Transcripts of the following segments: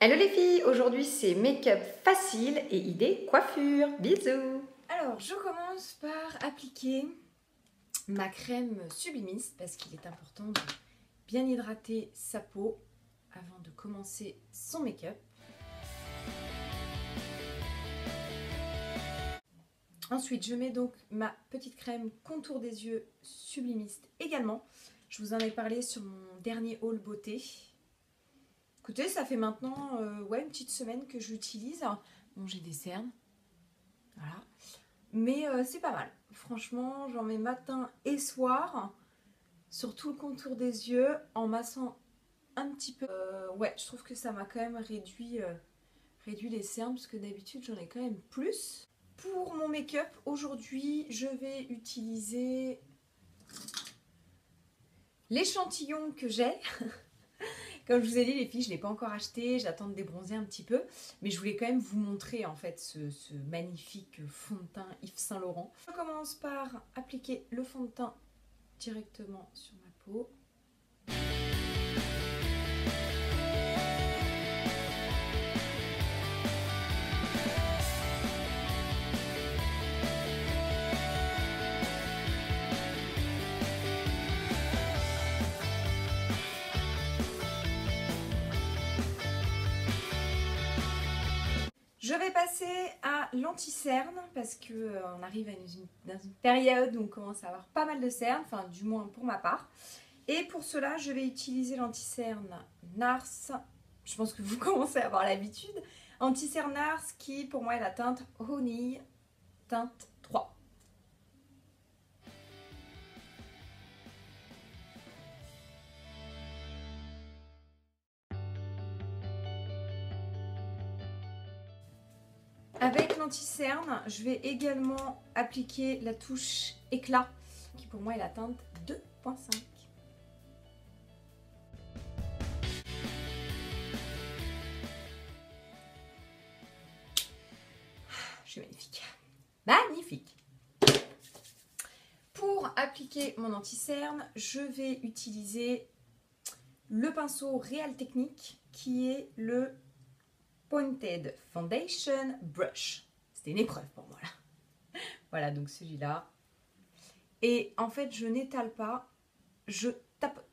Hello les filles, aujourd'hui c'est make-up facile et idée coiffure. Bisous. Alors, je commence par appliquer ma crème sublimiste parce qu'il est important de bien hydrater sa peau avant de commencer son make-up. Ensuite, je mets donc ma petite crème contour des yeux sublimiste également. Je vous en ai parlé sur mon dernier haul beauté. Écoutez, ça fait maintenant une petite semaine que j'utilise. Bon, j'ai des cernes, voilà. Mais c'est pas mal. Franchement, j'en mets matin et soir sur tout le contour des yeux en massant un petit peu. Je trouve que ça m'a quand même réduit les cernes parce que d'habitude j'en ai quand même plus. Pour mon make-up, aujourd'hui, je vais utiliser l'échantillon que j'ai. Comme je vous ai dit les filles, je ne l'ai pas encore acheté, j'attends de débronzer un petit peu. Mais je voulais quand même vous montrer en fait ce magnifique fond de teint Yves Saint Laurent. Je commence par appliquer le fond de teint directement sur ma peau. Je vais passer à l'anti-cerne parce que on arrive dans une période où on commence à avoir pas mal de cernes, enfin du moins pour ma part. Et pour cela, je vais utiliser l'anti-cerne NARS. Je pense que vous commencez à avoir l'habitude. Anti-cerne NARS qui pour moi est la teinte Honey, teinte 3. Avec l'anti-cerne, je vais également appliquer la touche éclat qui pour moi est la teinte 2.5. Je suis magnifique. Magnifique. Pour appliquer mon anti-cerne, je vais utiliser le pinceau Real Technique qui est le Pointed Foundation Brush. C'était une épreuve pour moi là. Voilà donc celui-là. Et en fait je n'étale pas, je tapote.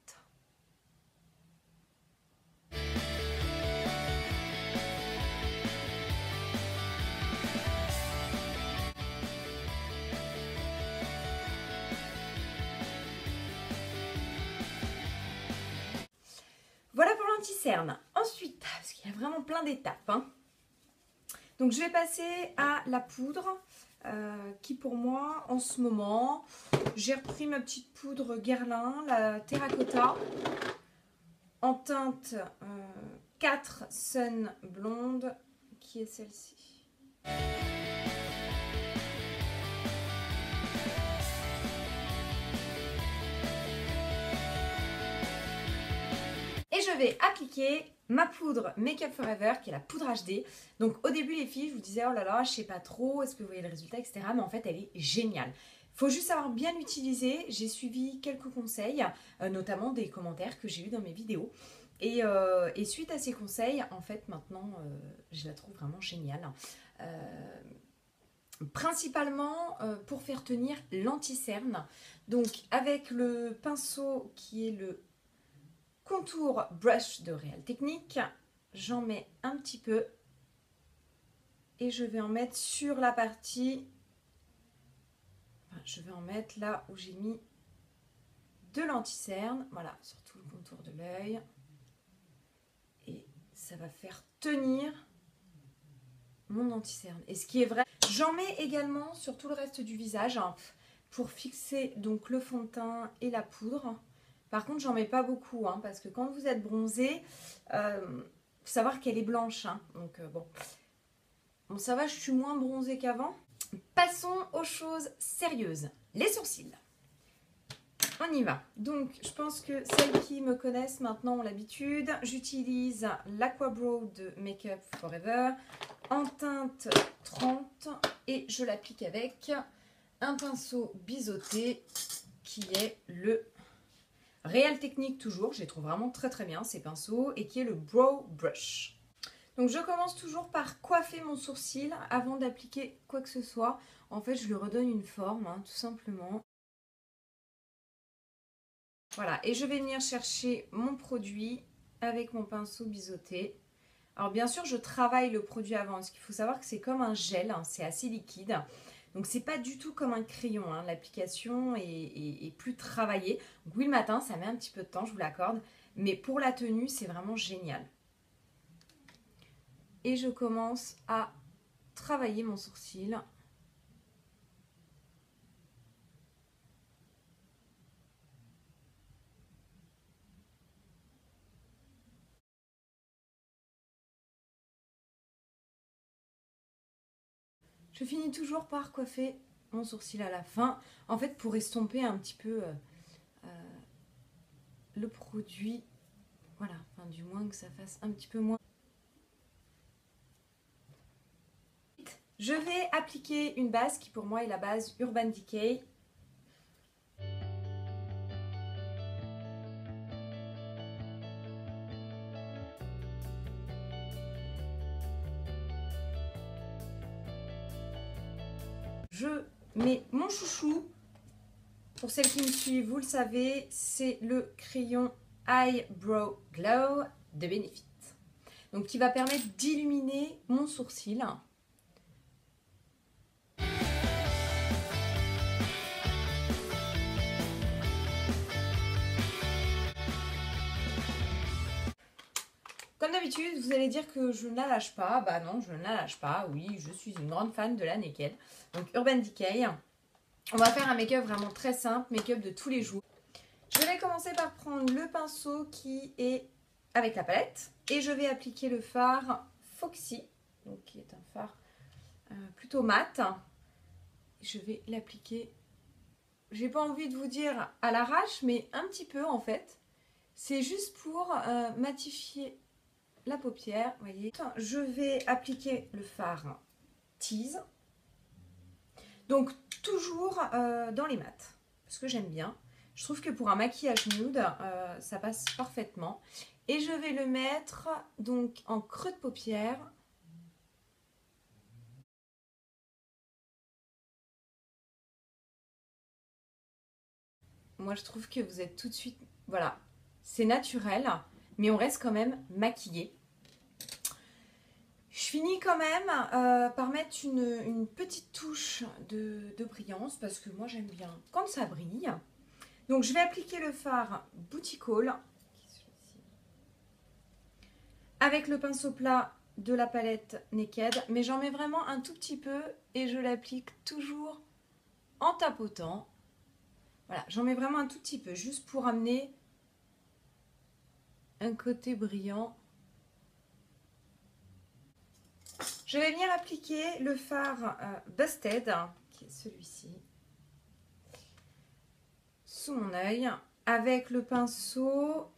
Voilà pour l'anti-cerne. Ensuite, parce qu'il y a vraiment plein d'étapes, hein. Donc je vais passer à la poudre qui pour moi en ce moment, j'ai repris ma petite poudre Guerlain, la Terracotta, en teinte 4 Sun Blonde, qui est celle-ci. Et je vais appliquer ma poudre Make Up Forever qui est la poudre HD. Donc au début les filles je vous disais oh là là je sais pas trop, est-ce que vous voyez le résultat etc. Mais en fait elle est géniale. Faut juste savoir bien l'utiliser. J'ai suivi quelques conseils, notamment des commentaires que j'ai eu dans mes vidéos. Et suite à ces conseils, en fait maintenant je la trouve vraiment géniale. Principalement pour faire tenir l'anti-cerne. Donc avec le pinceau qui est le Contour Brush de Real Technique, j'en mets un petit peu et je vais en mettre sur la partie, je vais en mettre là où j'ai mis de l'anti-cerne, voilà, sur tout le contour de l'œil, et ça va faire tenir mon anti-cerne. Et ce qui est vrai, j'en mets également sur tout le reste du visage pour fixer donc le fond de teint et la poudre. Par contre, j'en mets pas beaucoup, hein, parce que quand vous êtes bronzé, faut savoir qu'elle est blanche. Hein, donc bon, ça va, je suis moins bronzée qu'avant. Passons aux choses sérieuses. Les sourcils. On y va. Donc, je pense que celles qui me connaissent maintenant ont l'habitude. J'utilise l'Aqua-Brow de Make Up Forever en teinte 30 et je l'applique avec un pinceau biseauté qui est le Real Technique toujours, je les trouve vraiment très très bien ces pinceaux, et qui est le Brow Brush. Donc je commence toujours par coiffer mon sourcil avant d'appliquer quoi que ce soit. En fait, je lui redonne une forme, hein, tout simplement. Voilà, et je vais venir chercher mon produit avec mon pinceau biseauté. Alors bien sûr, je travaille le produit avant, parce qu'il faut savoir que c'est comme un gel, hein, c'est assez liquide. Donc c'est pas du tout comme un crayon, hein. L'application est plus travaillée. Donc oui, le matin, ça met un petit peu de temps, je vous l'accorde. Mais pour la tenue, c'est vraiment génial. Et je commence à travailler mon sourcil. Je finis toujours par coiffer mon sourcil à la fin, en fait pour estomper un petit peu le produit, voilà, enfin du moins que ça fasse un petit peu moins. Je vais appliquer une base qui pour moi est la base Urban Decay. Je mets mon chouchou. Pour celles qui me suivent, vous le savez, c'est le crayon Eyebrow Glow de Benefit. Donc qui va permettre d'illuminer mon sourcil. Comme d'habitude, vous allez dire que je ne la lâche pas. Bah non, je ne la lâche pas. Oui, je suis une grande fan de la Naked. Donc Urban Decay. On va faire un make-up vraiment très simple, make-up de tous les jours. Je vais commencer par prendre le pinceau qui est avec la palette. Et je vais appliquer le fard Foxy, donc qui est un fard plutôt mat. Je vais l'appliquer, j'ai pas envie de vous dire à l'arrache, mais un petit peu en fait. C'est juste pour matifier la paupière, vous voyez. Je vais appliquer le fard Tease. Donc toujours dans les mats, parce que j'aime bien. Je trouve que pour un maquillage nude, ça passe parfaitement. Et je vais le mettre donc en creux de paupière. Moi, je trouve que vous êtes tout de suite... Voilà, c'est naturel, mais on reste quand même maquillé. Je finis quand même par mettre une petite touche de brillance, parce que moi, j'aime bien quand ça brille. Donc, je vais appliquer le fard Boutique Haul avec le pinceau plat de la palette Naked, mais j'en mets vraiment un tout petit peu et je l'applique toujours en tapotant. Voilà, j'en mets vraiment un tout petit peu, juste pour amener un côté brillant. Je vais venir appliquer le fard Busted, qui est celui-ci, sous mon œil, avec le pinceau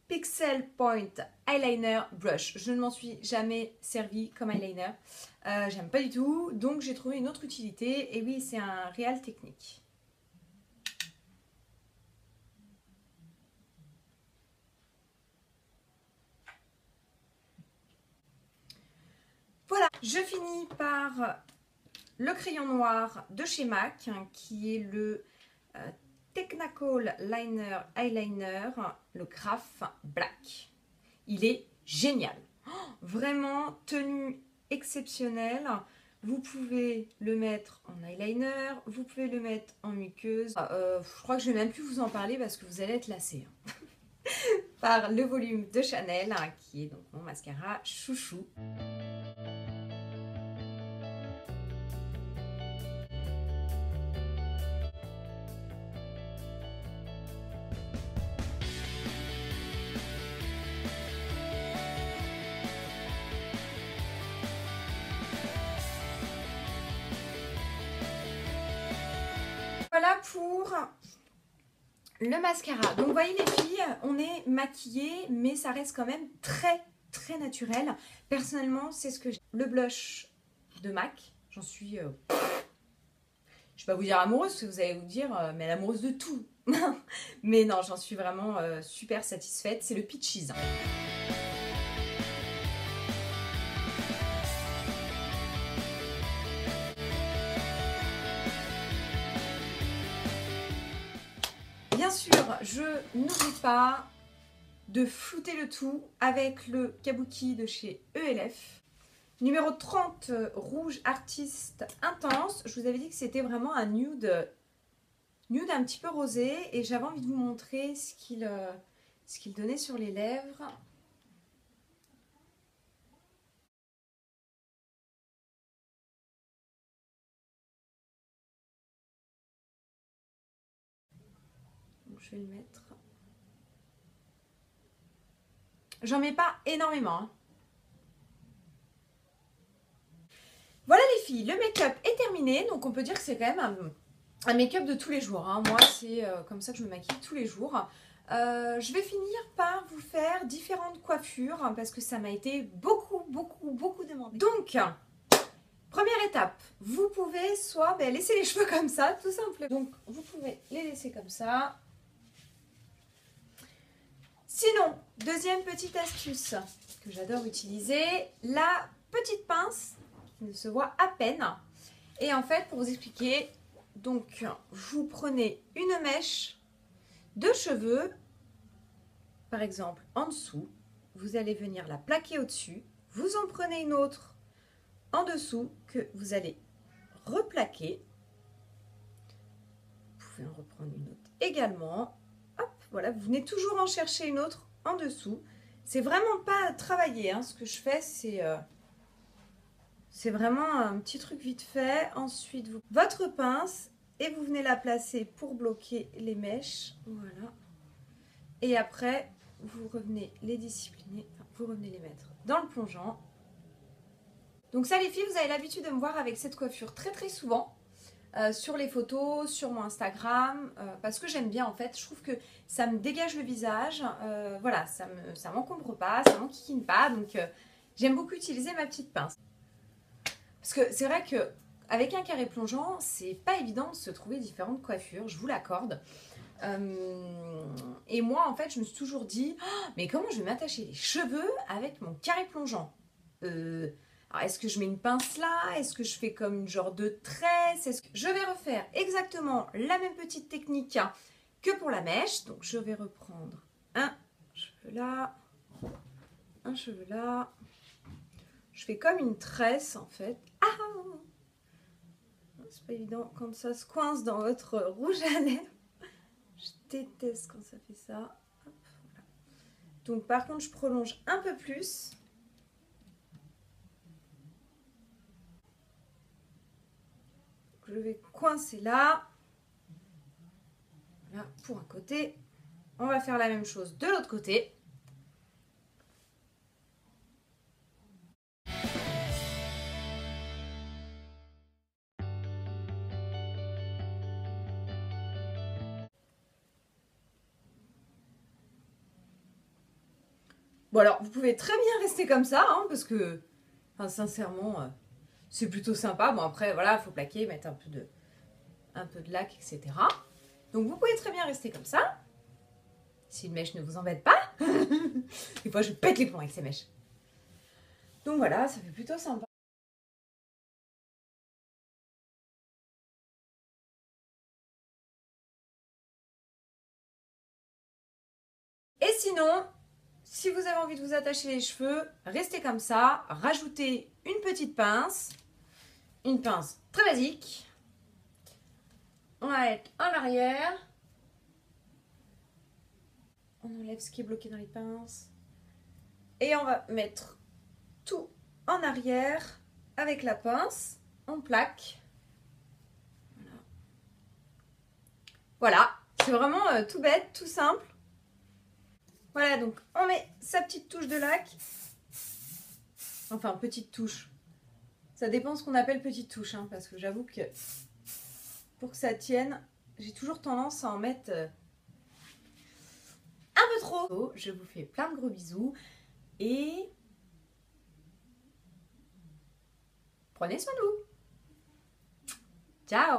Pixel Point Eyeliner Brush. Je ne m'en suis jamais servi comme eyeliner. J'aime pas du tout, donc j'ai trouvé une autre utilité. Et oui, c'est un Real Technique. Voilà, je finis par le crayon noir de chez MAC, qui est le Technical Liner Eyeliner, le Graph Black. Il est génial. Oh, vraiment, tenue exceptionnelle. Vous pouvez le mettre en eyeliner, vous pouvez le mettre en muqueuse. Je crois que je ne vais même plus vous en parler parce que vous allez être lassés. Par le volume de Chanel, qui est donc mon mascara chouchou. Voilà pour le mascara. Donc vous voyez les filles, on est maquillées, mais ça reste quand même très très naturel. Personnellement, c'est ce que j'ai. Le blush de MAC, j'en suis... je ne vais pas vous dire amoureuse, parce que vous allez vous dire, mais elle est amoureuse de tout. Mais non, j'en suis vraiment super satisfaite. C'est le Peaches. Bien sûr, je n'oublie pas de flouter le tout avec le kabuki de chez ELF. Numéro 30, rouge artiste intense. Je vous avais dit que c'était vraiment un nude un petit peu rosé. Et j'avais envie de vous montrer ce qu'il donnait sur les lèvres. Donc, je vais le mettre. J'en mets pas énormément. Hein. Voilà les filles, le make-up est terminé. Donc on peut dire que c'est quand même un make-up de tous les jours. Hein. Moi, c'est comme ça que je me maquille tous les jours. Je vais finir par vous faire différentes coiffures hein, parce que ça m'a été beaucoup demandé. Donc, première étape, vous pouvez soit laisser les cheveux comme ça, tout simplement. Donc, vous pouvez les laisser comme ça. Sinon, deuxième petite astuce que j'adore utiliser, la petite pince qui ne se voit à peine. Et en fait, pour vous expliquer, donc vous prenez une mèche de cheveux, par exemple en dessous, vous allez venir la plaquer au-dessus, vous en prenez une autre en dessous que vous allez replaquer. Vous pouvez en reprendre une autre également. Hop, voilà, vous venez toujours en chercher une autre en dessous. C'est vraiment pas travaillé, hein. Ce que je fais, c'est vraiment un petit truc vite fait. Ensuite, votre pince et vous venez la placer pour bloquer les mèches. Voilà. Et après, vous revenez les discipliner, enfin, vous revenez les mettre dans le plongeant. Donc ça les filles, vous avez l'habitude de me voir avec cette coiffure très souvent. Sur les photos, sur mon Instagram, parce que j'aime bien en fait, je trouve que ça me dégage le visage, voilà, ça m'encombre pas, ça m'enquiquine pas, donc j'aime beaucoup utiliser ma petite pince. Parce que c'est vrai que avec un carré plongeant, c'est pas évident de se trouver différentes coiffures, je vous l'accorde. Et moi en fait, je me suis toujours dit, oh, mais comment je vais m'attacher les cheveux avec mon carré plongeant alors, est-ce que je mets une pince là? Est-ce que je fais comme une genre de tresse? Je vais refaire exactement la même petite technique que pour la mèche. Donc, je vais reprendre un cheveu là, un cheveu là. Je fais comme une tresse en fait. Ah! C'est pas évident quand ça se coince dans votre rouge à lèvres. Je déteste quand ça fait ça. Hop, voilà. Donc, par contre, je prolonge un peu plus. Je vais coincer là. Voilà, pour un côté. On va faire la même chose de l'autre côté. Bon alors, vous pouvez très bien rester comme ça, hein, parce que, enfin, sincèrement, c'est plutôt sympa. Bon après, voilà, il faut plaquer, mettre un peu de lac, etc. Donc vous pouvez très bien rester comme ça. Si une mèche ne vous embête pas. Des fois, je pète les plombs avec ces mèches. Donc voilà, ça fait plutôt sympa. Et sinon, si vous avez envie de vous attacher les cheveux, restez comme ça. Rajoutez une petite pince. Une pince très basique. On va être en arrière. On enlève ce qui est bloqué dans les pinces. Et on va mettre tout en arrière avec la pince. On plaque. Voilà. C'est vraiment tout bête, tout simple. Voilà, donc on met sa petite touche de lac. Enfin, petite touche. Ça dépend ce qu'on appelle petite touche, hein, parce que j'avoue que pour que ça tienne, j'ai toujours tendance à en mettre un peu trop. Je vous fais plein de gros bisous et prenez soin de vous. Ciao!